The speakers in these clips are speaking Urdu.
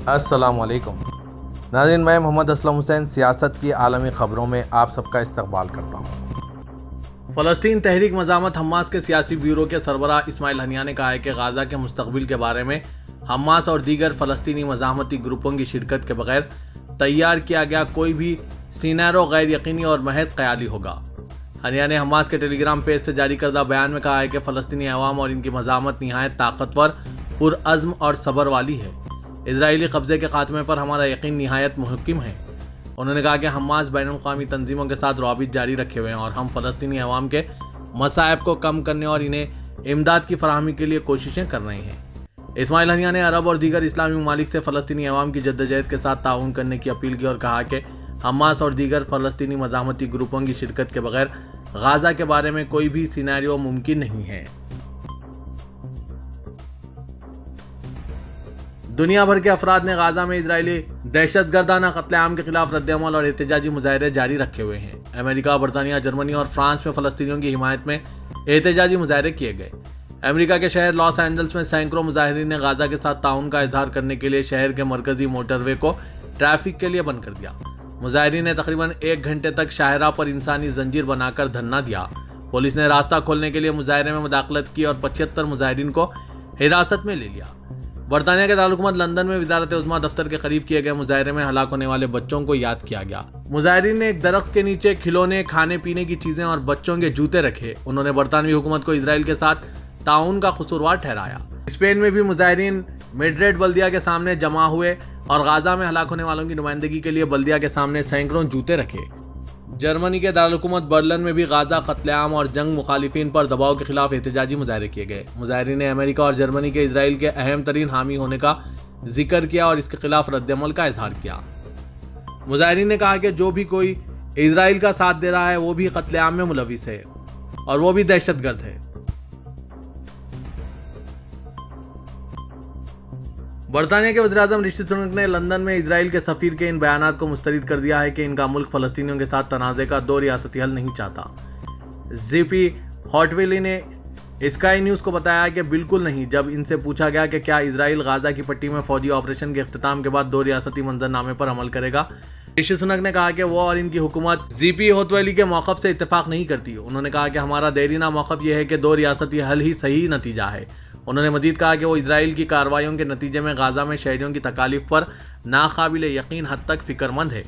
السلام علیکم ناظرین، میں محمد اسلم حسین سیاست کی عالمی خبروں میں آپ سب کا استقبال کرتا ہوں۔ فلسطین تحریک مزاحمت حماس کے سیاسی بیورو کے سربراہ اسماعیل ہنیہ نے کہا ہے کہ غزہ کے مستقبل کے بارے میں حماس اور دیگر فلسطینی مزاحمتی گروپوں کی شرکت کے بغیر تیار کیا گیا کوئی بھی سینیرو غیر یقینی اور محض خیالی ہوگا۔ ہنیہ نے حماس کے ٹیلی گرام پیج سے جاری کردہ بیان میں کہا ہے کہ فلسطینی عوام اور ان کی مزاحمت نہایت طاقتور، پرعزم اور صبر والی ہے۔ اسرائیلی قبضے کے خاتمے پر ہمارا یقین نہایت محکم ہے۔ انہوں نے کہا کہ حماس بین الاقوامی تنظیموں کے ساتھ روابط جاری رکھے ہوئے ہیں اور ہم فلسطینی عوام کے مصائب کو کم کرنے اور انہیں امداد کی فراہمی کے لیے کوششیں کر رہے ہیں۔ اسماعیل ہنیہ نے عرب اور دیگر اسلامی ممالک سے فلسطینی عوام کی جدوجہد کے ساتھ تعاون کرنے کی اپیل کی اور کہا کہ حماس اور دیگر فلسطینی مزاحمتی گروپوں کی شرکت کے بغیر غزہ کے بارے میں کوئی بھی سینیریو ممکن نہیں ہے۔ دنیا بھر کے افراد نے غزہ میں اسرائیلی دہشت گردانہ قتل عام کے خلاف رد عمل اور احتجاجی مظاہرے جاری رکھے ہوئے ہیں۔ امریکہ، برطانیہ، جرمنی اور فرانس میں فلسطینیوں کی حمایت میں احتجاجی مظاہرے کیے گئے۔ امریکہ کے شہر لاس اینجلس میں سینکڑوں مظاہرین نے غزہ کے ساتھ تعاون کا اظہار کرنے کے لیے شہر کے مرکزی موٹر وے کو ٹریفک کے لیے بند کر دیا۔ مظاہرین نے تقریباً 1 گھنٹے تک شاہراہ پر انسانی زنجیر بنا کر دھرنا دیا۔ پولیس نے راستہ کھولنے کے لیے مظاہرے میں مداخلت کی اور 75 مظاہرین کو حراست میں لے لیا۔ برطانیہ کے دارالحکومت لندن میں وزارت عظمیٰ دفتر کے قریب کیے گئے مظاہرے میں ہلاک ہونے والے بچوں کو یاد کیا گیا۔ مظاہرین نے ایک درخت کے نیچے کھلونے، کھانے پینے کی چیزیں اور بچوں کے جوتے رکھے۔ انہوں نے برطانوی حکومت کو اسرائیل کے ساتھ تعاون کا قصوروار ٹھہرایا۔ اسپین میں بھی مظاہرین میڈرڈ بلدیہ کے سامنے جمع ہوئے اور غزہ میں ہلاک ہونے والوں کی نمائندگی کے لیے بلدیہ کے سامنے سینکڑوں جوتے رکھے۔ جرمنی کے دارالحکومت برلن میں بھی غزہ قتل عام اور جنگ مخالفین پر دباؤ کے خلاف احتجاجی مظاہرے کیے گئے۔ مظاہرین نے امریکہ اور جرمنی کے اسرائیل کے اہم ترین حامی ہونے کا ذکر کیا اور اس کے خلاف رد عمل کا اظہار کیا۔ مظاہرین نے کہا کہ جو بھی کوئی اسرائیل کا ساتھ دے رہا ہے وہ بھی قتل عام میں ملوث ہے اور وہ بھی دہشت گرد ہے۔ برطانیہ کے وزیر اعظم رشی سنک نے لندن میں اسرائیل کے سفیر کے ان بیانات کو مسترد کر دیا ہے کہ ان کا ملک فلسطینیوں کے ساتھ تنازع کا 2 ریاستی حل نہیں چاہتا۔ زی پی ہاٹویلی نے اسکائی نیوز کو بتایا کہ بالکل نہیں جب ان سے پوچھا گیا کہ کیا اسرائیل غزہ کی پٹی میں فوجی آپریشن کے اختتام کے بعد 2 ریاستی منظرنامے پر عمل کرے گا۔ رشی سنک نے کہا کہ وہ اور ان کی حکومت زی پی ہاٹویلی کے موقف سے اتفاق نہیں کرتی۔ انہوں نے کہا کہ ہمارا دیرینہ موقف یہ ہے کہ 2 ریاستی حل ہی صحیح نتیجہ ہے۔ انہوں نے مزید کہا کہ وہ اسرائیل کی کارروائیوں کے نتیجے میں غزہ میں شہریوں کی تکالیف پر ناقابل یقین حد تک فکر مند ہے۔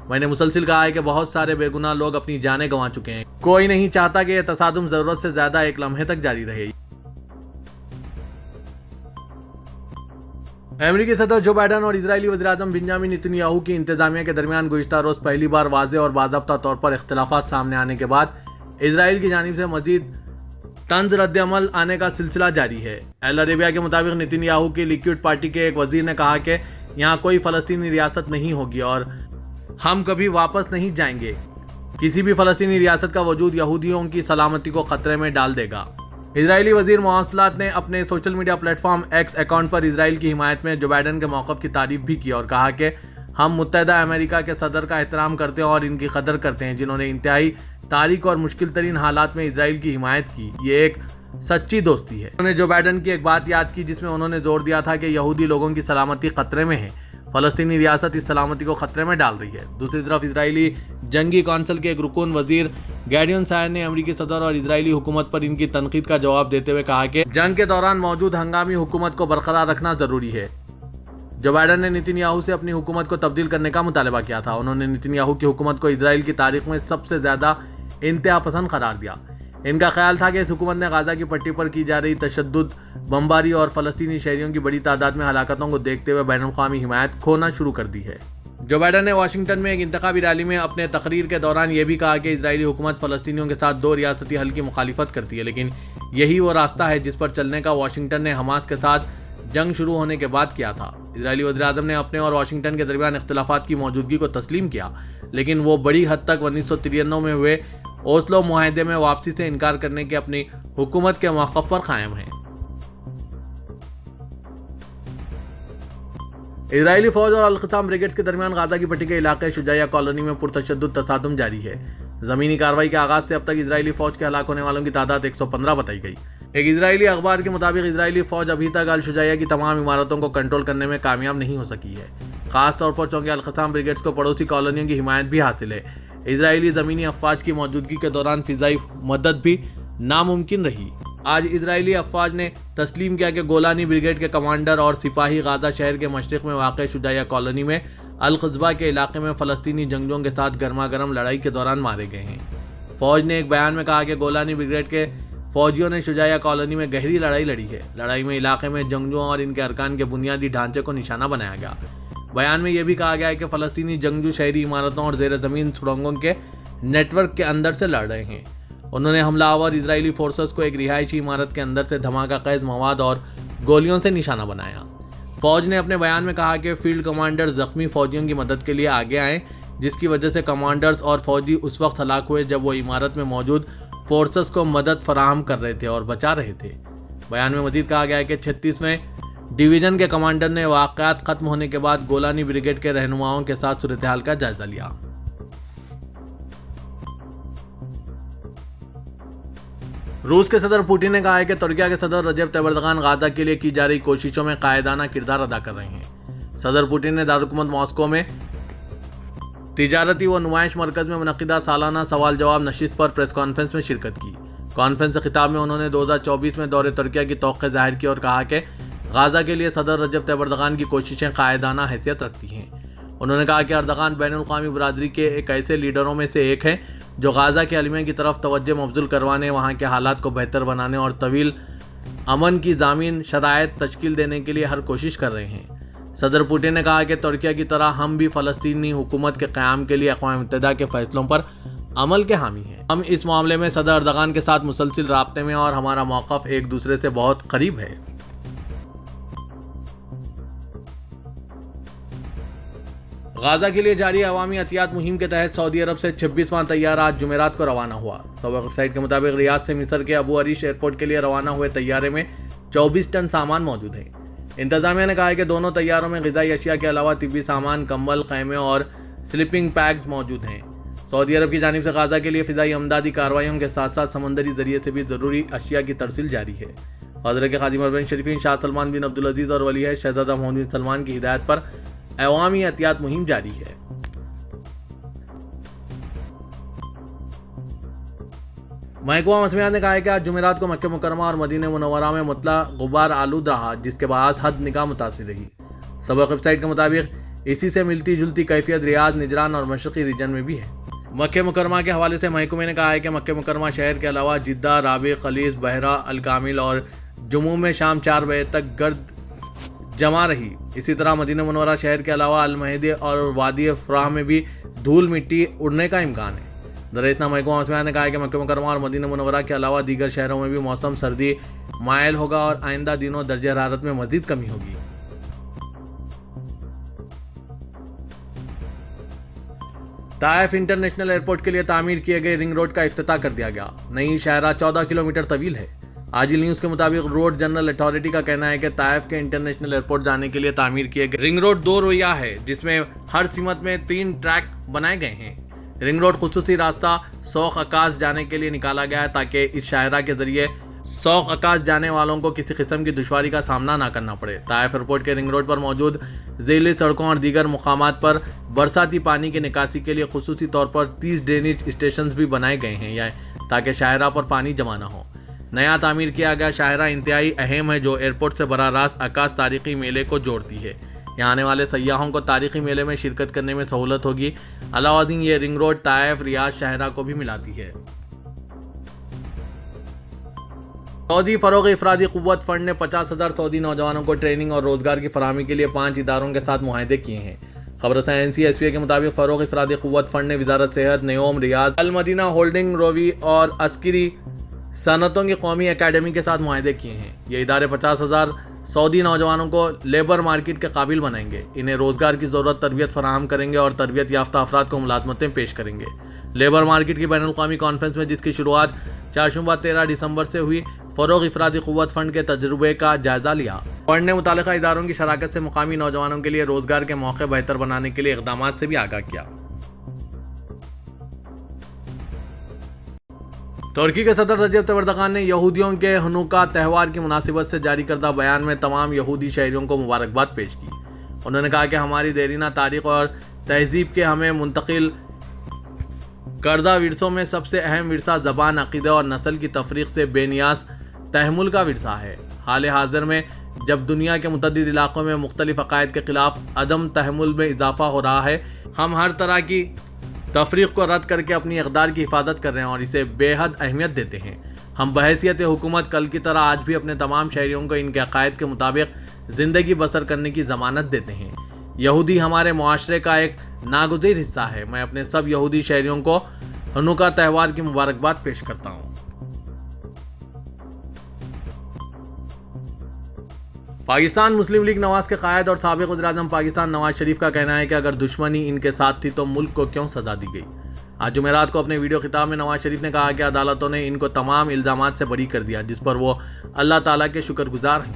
میں نے مسلسل کہا ہے کہ بہت سارے بے گناہ لوگ اپنی جانیں گنوا چکے ہیں۔ کوئی نہیں چاہتا کہ یہ تصادم ضرورت سے زیادہ ایک لمحے تک جاری رہے۔ امریکی صدر جو بائیڈن اور اسرائیلی وزیر اعظم بنیامین نیتن یاہو کی انتظامیہ کے درمیان گزشتہ روز پہلی بار واضح اور باضابطہ طور پر اختلافات سامنے آنے کے بعد اسرائیل کی جانب سے مزید طنز رد عمل آنے کا سلسلہ جاری ہے۔ اہل عربیہ کے مطابق نیتن یاہو کی لیکوڈ پارٹی کے ایک وزیر نے کہا کہ یہاں کوئی فلسطینی ریاست نہیں ہوگی اور ہم کبھی واپس نہیں جائیں گے۔ کسی بھی فلسطینی ریاست کا وجود یہودیوں کی سلامتی کو خطرے میں ڈال دے گا۔ اسرائیلی وزیر مواصلات نے اپنے social media platform X account پر اسرائیل کی حمایت میں جو بائیڈن کے موقف کی تعریف بھی کی اور کہا کہ ہم متحدہ امریکہ کے صدر کا احترام کرتے ہیں اور ان کی قدر کرتے ہیں جنہوں نے انتہائی تاریک اور مشکل ترین حالات میں اسرائیل کی حمایت کی۔ یہ ایک سچی دوستی ہے۔ انہوں نے جو بائیڈن کی ایک بات یاد کی جس میں انہوں نے زور دیا تھا کہ یہودی لوگوں کی سلامتی خطرے میں ہے۔ فلسطینی ریاست اس سلامتی کو خطرے میں ڈال رہی ہے۔ دوسری طرف اسرائیلی جنگی کونسل کے ایک رکن وزیر گیڈیون سائر نے امریکی صدر اور اسرائیلی حکومت پر ان کی تنقید کا جواب دیتے ہوئے کہا کہ جنگ کے دوران موجود ہنگامی حکومت کو برقرار رکھنا ضروری ہے۔ جو بائیڈن نے نیتن یاہو سے اپنی حکومت کو تبدیل کرنے کا مطالبہ کیا تھا۔ انہوں نے نیتن یاہو کی حکومت کو اسرائیل کی تاریخ میں سب سے زیادہ انتہا پسند قرار دیا۔ ان کا خیال تھا کہ اس حکومت نے غزہ کی پٹی پر کی جا رہی تشدد، بمباری اور فلسطینی شہریوں کی بڑی تعداد میں ہلاکتوں کو دیکھتے ہوئے بین الاقوامی حمایت کھونا شروع کر دی ہے۔ جو بائیڈن نے واشنگٹن میں ایک انتخابی ریلی میں اپنے تقریر کے دوران یہ بھی کہا کہ اسرائیلی حکومت فلسطینیوں کے ساتھ 2 ریاستی حل کی مخالفت کرتی ہے، لیکن یہی وہ راستہ ہے جس پر چلنے کا واشنگٹن نے حماس کے ساتھ جنگ شروع ہونے کے بعد کیا تھا۔ اسرائیلی وزیر اعظم نے اپنے اور واشنگٹن کے درمیان اختلافات کی موجودگی کو تسلیم کیا، لیکن وہ بڑی حد تک 1993 میں ہوئے اوسلو معاہدے میں واپسی سے انکار کرنے کے اپنی حکومت کے موقف پر قائم ہیں۔ اسرائیلی فوج اور القسام بریگیڈز کے درمیان غزہ کی پٹی کے علاقے شجاعیہ کالونی میں پرتشدد تصادم جاری ہے۔ زمینی کارروائی کے آغاز سے اب تک اسرائیلی فوج کے ہلاک ہونے والوں کی تعداد 115 بتائی گئی۔ ایک اسرائیلی اخبار کے مطابق اسرائیلی فوج ابھی تک الشجاعیہ کی تمام عمارتوں کو کنٹرول کرنے میں کامیاب نہیں ہو سکی ہے۔ خاص طور پر چونکہ القسام بریگیڈز کو پڑوسی کالونیوں کی حمایت بھی حاصل ہے، اسرائیلی زمینی افواج کی موجودگی کے دوران فضائی مدد بھی ناممکن رہی۔ آج اسرائیلی افواج نے تسلیم کیا کہ گولانی بریگیڈ کے کمانڈر اور سپاہی غازہ شہر کے مشرق میں واقع شجاعیہ کالونی میں القصبہ کے علاقے میں فلسطینی جنگجوؤں کے ساتھ گرما گرم لڑائی کے دوران مارے گئے ہیں۔ فوج نے ایک بیان میں کہا کہ گولانی بریگیڈ کے فوجیوں نے شجاعیہ کالونی میں گہری لڑائی لڑی ہے۔ لڑائی میں علاقے میں جنگجوؤں اور ان کے ارکان کے بنیادی ڈھانچے کو نشانہ بنایا گیا۔ بیان میں یہ بھی کہا گیا ہے کہ فلسطینی جنگجو شہری عمارتوں اور زیر زمین سرنگوں کے نیٹ ورک کے اندر سے لڑ رہے ہیں۔ انہوں نے حملہ آور اسرائیلی فورسز کو ایک رہائشی عمارت کے اندر سے دھماکہ خیز مواد اور گولیوں سے نشانہ بنایا۔ فوج نے اپنے بیان میں کہا کہ فیلڈ کمانڈر زخمی فوجیوں کی مدد کے لیے آگے آئے، جس کی وجہ سے کمانڈرز اور فوجی اس وقت ہلاک ہوئے جب وہ عمارت میں موجود فورسز کو مدد فراہم کر رہے تھے اور بچا رہے تھے۔ بیان میں مزید کہا گیا ہے کہ 36ویں ڈویژن کے کمانڈر نے واقعات ختم ہونے کے بعد گولانی بریگیڈ کے رہنماؤں کے ساتھ صورتحال کا جائزہ لیا۔ روس کے صدر پوٹن نے کہا ہے کہ ترکیہ کے صدر رجب طیب اردوغان غزہ کے لیے کی جا رہی کوششوں میں قائدانہ کردار ادا کر رہے ہیں۔ صدر پوٹن نے دارالحکومت ماسکو میں تجارتی و نمائش مرکز میں منعقدہ سالانہ سوال جواب نشست پر پریس کانفرنس میں شرکت کی۔ کانفرنس سے خطاب میں انہوں نے 2024 میں دورے ترکیہ کی توقع ظاہر کی اور کہا کہ غزہ کے لیے صدر رجب طیب اردوغان کی کوششیں قائدانہ حیثیت رکھتی ہیں۔ انہوں نے کہا کہ اردوغان بین الاقوامی برادری کے ایک ایسے لیڈروں میں سے ایک ہیں جو غزہ کے المیہ کی طرف توجہ مبذول کروانے، وہاں کے حالات کو بہتر بنانے اور طویل امن کی ضامن شرائط تشکیل دینے کے لیے ہر کوشش کر رہے ہیں۔ صدر پوٹن نے کہا کہ ترکیہ کی طرح ہم بھی فلسطینی حکومت کے قیام کے لیے اقوام متحدہ کے فیصلوں پر عمل کے حامی ہیں۔ ہم اس معاملے میں صدر اردوغان کے ساتھ مسلسل رابطے میں اور ہمارا موقف ایک دوسرے سے بہت قریب ہے۔ غزہ کے لیے جاری عوامی عطیات مہم کے تحت سعودی عرب سے 26واں طیارہ آج جمعرات کو روانہ ہوا۔ سبق ویب سائٹ کے مطابق ریاض سے مصر کے ابو عریش ایئرپورٹ کے لیے روانہ ہوئے طیارے میں 24 ٹن سامان موجود ہے۔ انتظامیہ نے کہا ہے کہ دونوں طیاروں میں غذائی اشیاء کے علاوہ طبی سامان، کمبل، خیمے اور سلیپنگ پیکس موجود ہیں۔ سعودی عرب کی جانب سے غزہ کے لیے فضائی امدادی کارروائیوں کے ساتھ ساتھ سمندری ذریعے سے بھی ضروری اشیاء کی ترسیل جاری ہے۔ حضرت کے خادم اربعین شریفین شاہ سلمان بن عبدالعزیز اور ولی عہد شہزادہ محمد بن سلمان کی ہدایت پر عوامی عطیات مہم جاری ہے۔ محکمہ موسمیات نے کہا ہے کہ آج جمعرات کو مکہ مکرمہ اور مدینہ منورہ میں مطلق غبار آلود رہا، جس کے باعث حد نگاہ متاثر رہی۔ سبق ویب سائٹ کے مطابق اسی سے ملتی جلتی کیفیت ریاض، نجران اور مشرقی ریجن میں بھی ہے۔ مکہ مکرمہ کے حوالے سے محکمے نے کہا ہے کہ مکہ مکرمہ شہر کے علاوہ جدہ، رابغ، خلیج، بحرہ، الکامل اور جموم میں شام 4 بجے تک گرد جمع رہی۔ اسی طرح مدینہ منورہ شہر کے علاوہ المہدی اور وادی فراہ میں بھی دھول مٹی اڑنے کا امکان ہے۔ درسنا محکمہ موسمیات نے کہا ہے کہ مکہ مکرمہ اور مدینہ منورہ کے علاوہ دیگر شہروں میں بھی موسم سردی مائل ہوگا اور آئندہ دنوں درجہ حرارت میں مزید کمی ہوگی۔ طائف انٹرنیشنل ایئرپورٹ کے لیے تعمیر کیے گئے رنگ روڈ کا افتتاح کر دیا گیا۔ نئی شاہراہ 14 کلومیٹر طویل ہے۔ عاجل نیوز کے مطابق روڈ جنرل اتھارٹی کا کہنا ہے کہ طائف کے انٹرنیشنل ایئرپورٹ جانے کے لیے تعمیر کیے گئے رنگ روڈ 2 رویہ ہے، جس میں ہر سمت میں 3 ٹریک بنائے گئے ہیں۔ رنگ روڈ خصوصی راستہ سوق عکاس جانے کے لیے نکالا گیا ہے تاکہ اس شاہراہ کے ذریعے سوق عکاس جانے والوں کو کسی قسم کی دشواری کا سامنا نہ کرنا پڑے۔ طائف ایئرپورٹ کے رنگ روڈ پر موجود ذیلی سڑکوں اور دیگر مقامات پر برساتی پانی کی نکاسی کے لیے خصوصی طور پر 30 ڈرینیج اسٹیشنز بھی بنائے گئے ہیں تاکہ شاہراہ پر پانی جمع نہ ہو۔ نیا تعمیر کیا گیا شاہراہ انتہائی اہم ہے جو ایئرپورٹ سے براہ راست عکاس تاریخی میلے کو جوڑتی ہے۔ یہاں آنے والے سیاحوں کو تاریخی میلے میں شرکت کرنے میں سہولت ہوگی۔ علاوہ ازیں یہ رنگ روڈ طائف ریاض شاہراہ کو بھی ملاتی ہے۔ سعودی فروغ افرادی قوت فنڈ نے 50,000 سعودی نوجوانوں کو ٹریننگ اور روزگار کی فراہمی کے لیے 5 اداروں کے ساتھ معاہدے کیے ہیں۔ خبر رساں NCSPA کے مطابق فروغ افرادی قوت فنڈ نے وزارت صحت، نیوم، ریاض، المدینہ ہولڈنگ، روی اور عسکری صنعتوں کی قومی اکیڈمی کے ساتھ معاہدے کیے ہیں۔ یہ ادارے 50,000 سعودی نوجوانوں کو لیبر مارکیٹ کے قابل بنائیں گے، انہیں روزگار کی ضرورت تربیت فراہم کریں گے اور تربیت یافتہ افراد کو ملازمتیں پیش کریں گے۔ لیبر مارکیٹ کی بین الاقوامی کانفرنس میں جس کی شروعات چہارشنبہ 13 دسمبر سے ہوئی، فروغ افرادی قوت فنڈ کے تجربے کا جائزہ لیا۔ فنڈ نے متعلقہ اداروں کی شراکت سے مقامی نوجوانوں کے لیے روزگار کے موقع بہتر بنانے کے لیے اقدامات سے بھی آگاہ کیا۔ ترکی کے صدر رجب طیب اردوغان نے یہودیوں کے ہنوکا تہوار کی مناسبت سے جاری کردہ بیان میں تمام یہودی شہریوں کو مبارکباد پیش کی۔ انہوں نے کہا کہ ہماری دیرینہ تاریخ اور تہذیب کے ہمیں منتقل کردہ ورثوں میں سب سے اہم ورثہ زبان، عقیدہ اور نسل کی تفریق سے بے نیاز تحمل کا ورثہ ہے۔ حال حاضر میں جب دنیا کے متعدد علاقوں میں مختلف عقائد کے خلاف عدم تحمل میں اضافہ ہو رہا ہے، ہم ہر طرح کی تفریق کو رد کر کے اپنی اقدار کی حفاظت کر رہے ہیں اور اسے بے حد اہمیت دیتے ہیں۔ ہم بحیثیت حکومت کل کی طرح آج بھی اپنے تمام شہریوں کو ان کے عقائد کے مطابق زندگی بسر کرنے کی ضمانت دیتے ہیں۔ یہودی ہمارے معاشرے کا ایک ناگزیر حصہ ہے۔ میں اپنے سب یہودی شہریوں کو ہنوکا تہوار کی مبارکباد پیش کرتا ہوں۔ پاکستان مسلم لیگ نواز کے قائد اور سابق وزیر اعظم پاکستان نواز شریف کا کہنا ہے کہ اگر دشمنی ان کے ساتھ تھی تو ملک کو کیوں سزا دی گئی۔ آج جمعرات کو اپنے ویڈیو خطاب میں نواز شریف نے کہا کہ عدالتوں نے ان کو تمام الزامات سے بری کر دیا جس پر وہ اللہ تعالیٰ کے شکر گزار ہیں۔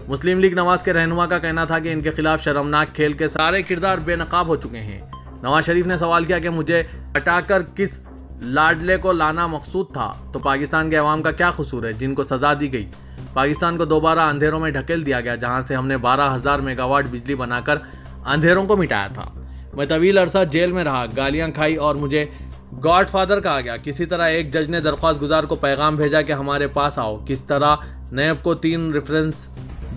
مسلم لیگ نواز کے رہنما کا کہنا تھا کہ ان کے خلاف شرمناک کھیل کے سارے کردار بے نقاب ہو چکے ہیں۔ نواز شریف نے سوال کیا کہ مجھے ہٹا کر کس لاڈلے کو لانا مقصود تھا تو پاکستان کے عوام کا کیا قصور ہے جن کو سزا دی گئی۔ پاکستان کو دوبارہ اندھیروں میں ڈھکیل دیا گیا جہاں سے ہم نے 12,000 میگا واٹ بجلی بنا کر اندھیروں کو مٹایا تھا۔ میں طویل عرصہ جیل میں رہا، گالیاں کھائی اور مجھے گاڈ فادر کہا گیا۔ کسی طرح ایک جج نے درخواست گزار کو پیغام بھیجا کہ ہمارے پاس آؤ۔ کس طرح نیب کو 3 ریفرنس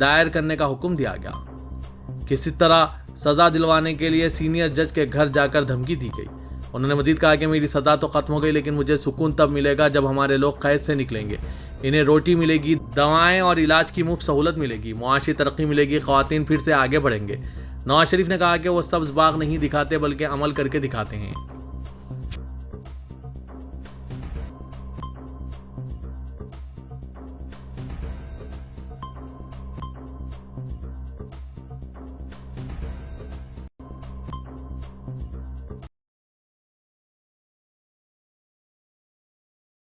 دائر کرنے کا حکم دیا گیا۔ کسی طرح سزا دلوانے کے لیے سینئر جج کے گھر جا کر دھمکی دی گئی۔ انہوں نے مزید کہا کہ میری سزا تو ختم ہو گئی لیکن مجھے سکون تب ملے گا جب ہمارے لوگ قید سے نکلیں گے، انہیں روٹی ملے گی، دوائیں اور علاج کی مفت سہولت ملے گی، معاشی ترقی ملے گی، خواتین پھر سے آگے بڑھیں گے۔ نواز شریف نے کہا کہ وہ سبز باغ نہیں دکھاتے بلکہ عمل کر کے دکھاتے ہیں۔